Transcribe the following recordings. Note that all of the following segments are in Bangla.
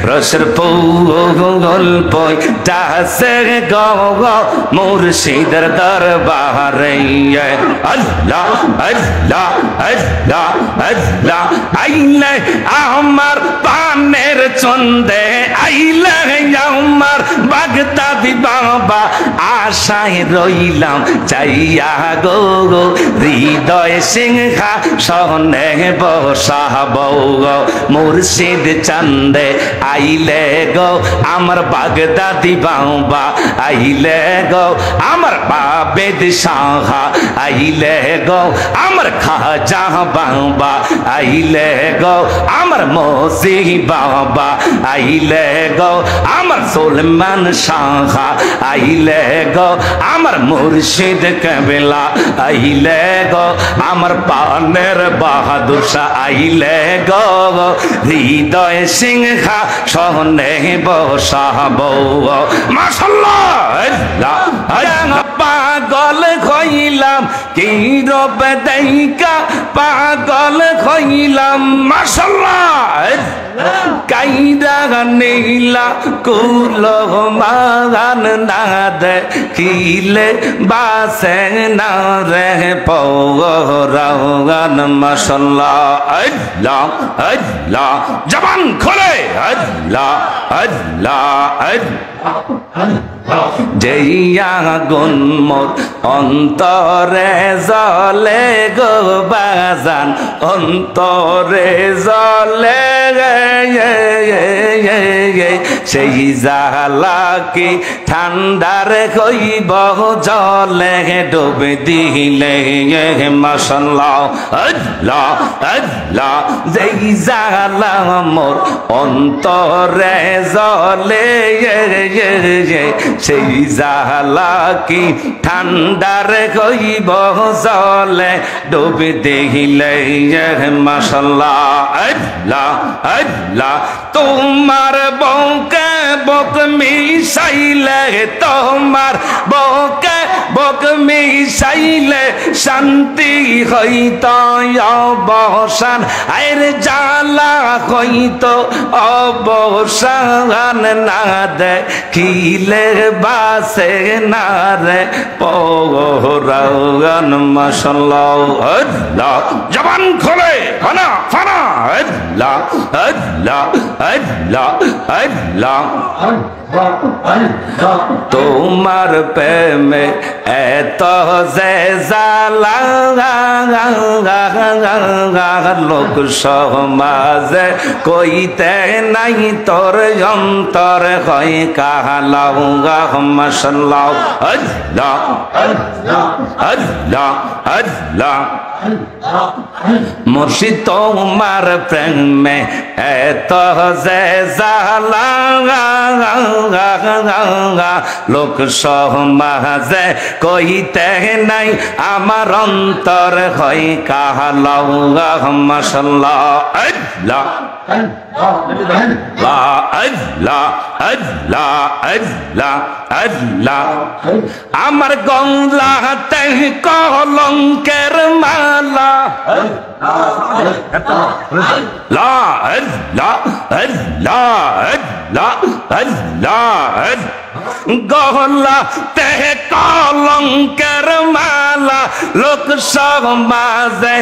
রসের ফুল পয়টাছে গো মুর্শিদের দরবারে আল্লাহ আল্লাহ আল্লাহ আল্লাহ আইলে আমার পানের চন্দে আইলে আমার বাগদাদি বাবা আশায় রইলাম চাইয়া গো হৃদয় সিংহা সনে বসাব গো মুর্শিদ চন্দে আইলে গো আমার বাগদাদি বাবা আইলে গো আমার বাবেদ শাহ আইলে গো আমার খাজা বাবা আইলে গো আমার মসি বাবা আইলে গো আমার সুলমান শাহ আইলে গো আমার মুর্শিদ কেবলা আইলে গো আমার পানের বাহাদুর শাহ আইলে গো হৃদয় সিংহা সনে বসাব মাশাআল্লাহ পাগল হইলাম কি রব দেইকা পাগল হইলাম মাশাআল্লাহ কাইরা নীলা কুল মাগান না দেখিলে বাসে না রে পৌরাগান মাশাআল্লাহ আল্লাহ আল্লাহ জবান খোলে আল্লাহ আল্লাহ যেইয়া গুন মোর অন্তরে জলে গো বাজান অন্তরে জলে সেই জালা কি ঠান্ডার হইব জলে ডুবে দিলে মাশাআল্লাহ আল্লাহ আল্লাহ যেই জালা মোর অন্তরে জলে সেই জালা কি ঠান্ডার হইব জলে ডুবে দিলে মাশাআল্লাহ আল্লাহ আল্লাহ তোমার বউকে বক মিশাইলে তোমার বউকে বক মিশাইলে শান্তি হইত অবসান আইর জালা হইত অবসান না দেখিলে বাসে না রে পৌরাগান মাশাআল্লাহ আল্লাহ জবান খোলে ফানা ফানা আল্লাহ আল্লাহ আল্লাহ আল্লাহ তোমার প্রেমে এত যে জালা লোক সমাজে কইতে নাই তোর অন্তর হয় কাহালাও মাশাআল্লাহ আল্লাহ আল্লাহ আল্লাহ মুর্শিদ তোমার প্রেমে এত যে জালা লোক সমাজে কইতে নাই আমার অন্তর হয় কাহালাও মাশাআল্লাহ আল্লাহ আল্লাহ আল্লাহ আল্লাহ আল্লাহ আমার গলাতে কলঙ্কের মালা লা আল্লাহ আল্লাহ আল্লাহ আল্লাহ গলাতে কলঙ্কের মালা লোক সমাজে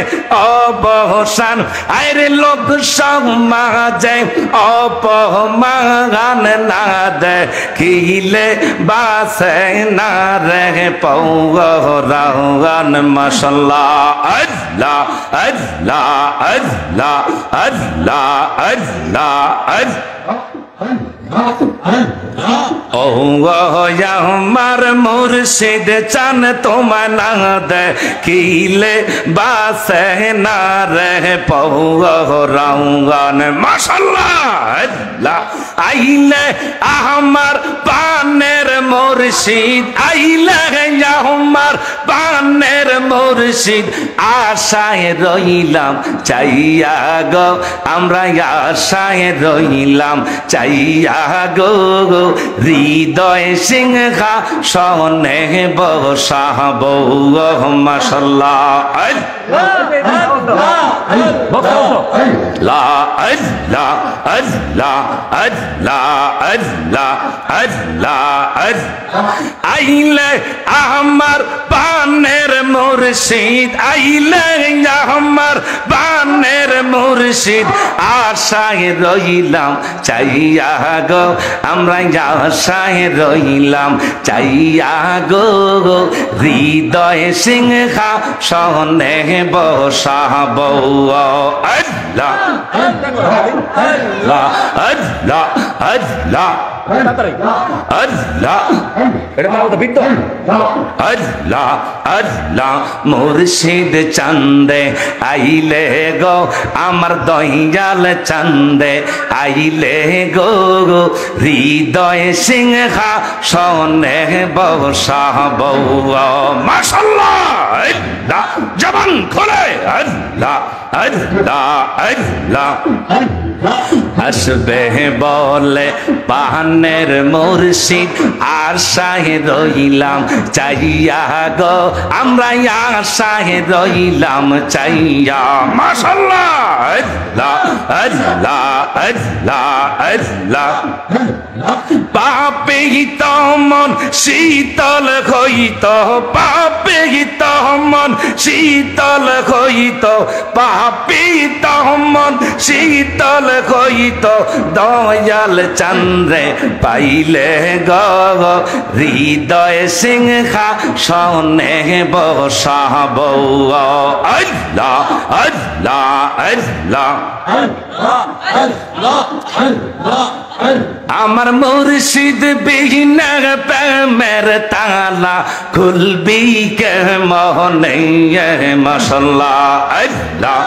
অবসান আইরে লোক সমাজে অপমান না দেখিলে বাসে না রে পৌরাগান মাশাআল্লাহ আল্লাহ আল্লাহ আল্লাহ আল্লাহ আল্লাহ ও আমার মুর্শিদ চান তোমার না দেখিলে বাসে না রে পৌরাগান মাশাআল্লাহ আল্লাহ আইলে আমার পানের মুর্শিদ আইলে আমার পানের মুর্শিদ আশায় রইলাম চাইয়া গো আমরা আশায় রইলাম চাইয়া গো হৃদয় সিংহা সনে বসাব মাশাল্লাহ লা আল্লাহ আল্লাহ আল্লাহ আল্লাহ আল্লাহ আইলে আমার পানের মুর্শিদ আইলে আমার পানের মুর্শিদ আশায় রইলাম চাইয়া গো আমরা আশায় রইলাম চাইয়া গো হৃদয় সিংহা সনে বসাব আল্লাহ আল্লাহ আল্লাহ আল্লাহ আল্লাহ আল্লাহ আল্লাহ মুর্শিদ চান্দে আইলে গো আমার দয়াল চান্দে আইলে গো হৃদয় সিংহা সনে বসাব মাশাআল্লাহ আল্লাহ জবান খোলে আল্লাহ আল্লাহ আল্লাহ আসবে বলে পানের মুর্শিদ আশায় রইলাম চাইয়া গো আমরা আশায় রইলাম চাইয়া মাশাআল্লাহ আল্লাহ আল্লাহ আল্লাহ আল্লাহ পাপে মন শীতল হইত পাপে মন শীতল হইত পাপে মন শীতল হইত দয়াল চন্দ্রে পাইলে গো হৃদয় সিংহা সনে বসাব আল্লাহ আল্লাহ আল্লাহ আমার মুর্শিদ বিহীনা প্রেমের তালা খুলবি কে মোহনে মাশাআল্লাহ আল্লাহ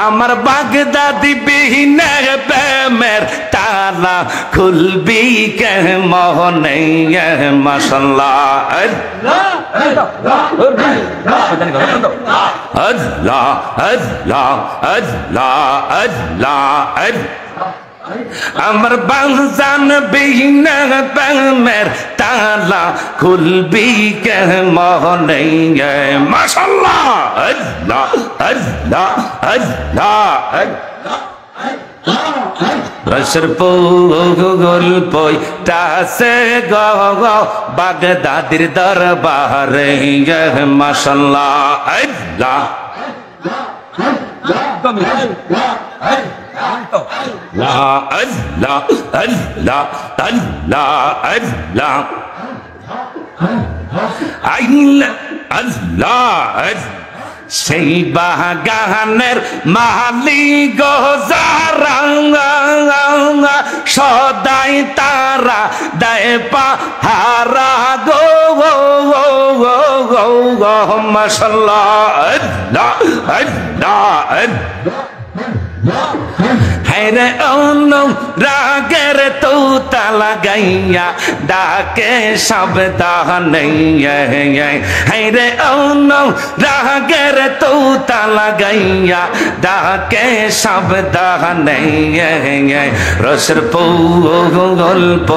আমার বাগদাদি বিহীনা প্রেমের তালা খুলবি কে মোহনে মাশাআল্লাহ আল্লাহ আল্লাহ আল্লাহ আল্লাহ আমার বাংজান বিহীনা প্রেমের তালা খুলবি কে মোহনে মাশাআল্লাহ আল্লাহ আল্লাহ আল্লাহ রসর পুগুল পই তাসে গো বাগদাদির দরবারে মাশাআল্লাহ আল্লাহ আল্লাহ আল্লাহ আল্লাহ আল্লাহ আল্লাহ সেই বাগানের মালিক যারা সদাই তারা দেয় পাহারা গো মাশাআল্লাহ আল্লাহ আল্লাহ হেরে অনু রাগের তো তালা গাইয়া ডাকে সাবধানে হেরে অনু রাগের তো তালা গাইয়া ডাকে সাবধানে রসর পৌ গল্প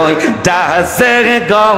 চাষে গো